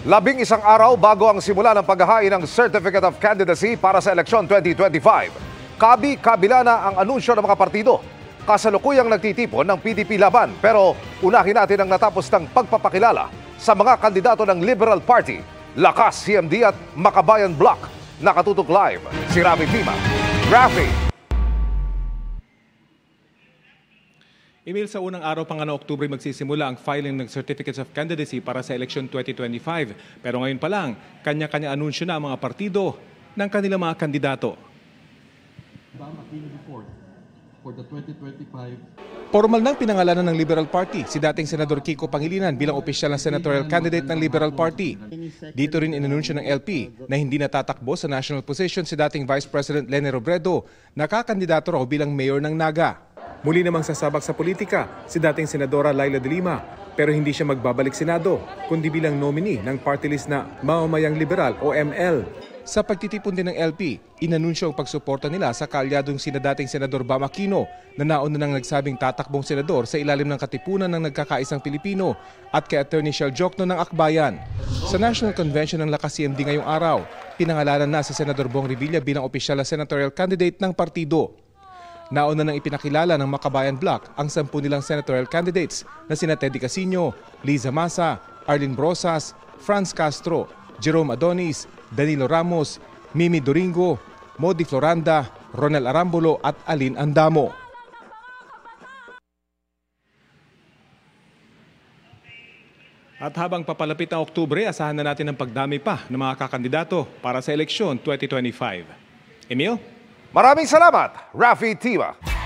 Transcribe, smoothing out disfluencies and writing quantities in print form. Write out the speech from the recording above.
11 araw bago ang simula ng paghahain ng Certificate of Candidacy para sa eleksyon 2025. Kabila na ang anunsyo ng mga partido. Kasalukuyang nagtitipon ng PDP laban, pero unahin natin ang natapos ng pagpapakilala sa mga kandidato ng Liberal Party, Lakas, CMD at Makabayan Bloc. Nakatutok live si Rafi Tima. Rafi. Emil, sa unang araw pa nga ng Oktubre magsisimula ang filing ng Certificates of Candidacy para sa election 2025. Pero ngayon pa lang, kanya-kanya anunsyo na ang mga partido ng kanilang mga kandidato. For the 2025. Formal nang pinangalanan ng Liberal Party si dating Senador Kiko Pangilinan bilang opisyal na senatorial candidate ng Liberal Party. Dito rin inanunsyo ng LP na hindi natatakbo sa national position si dating Vice President Leni Robredo, nakakandidato raw bilang mayor ng Naga. Muli namang sasabak sa politika si dating Senadora Laila de Lima, pero hindi siya magbabalik Senado kundi bilang nominee ng party list na Mamamayang Liberal o ML. Sa pagtitipon din ng LP, inanunsyo ang pagsuporta nila sa kaalyadong sina dating Senador Bam Aquino na nauna nang nagsabing tatakbong senador sa ilalim ng katipunan ng nagkakaisang Pilipino at kay Attorney Shell Jokno ng Akbayan. Sa National Convention ng Lakas CMD ngayong araw, pinangalanan na si Senador Bong Revilla bilang opisyal na senatorial candidate ng partido. Nauna nang ipinakilala ng Makabayan Bloc ang 10 nilang senatorial candidates na sina Teddy Casino, Liza Masa, Arlene Brosas, Franz Castro, Jerome Adonis, Danilo Ramos, Mimi Doringo, Modi Floranda, Ronel Arambolo at Alin Andamo. At habang papalapit ang Oktubre, asahan na natin ang pagdami pa ng mga kakandidato para sa eleksyon 2025. Emil? Maraming salamat, Rafi Tima.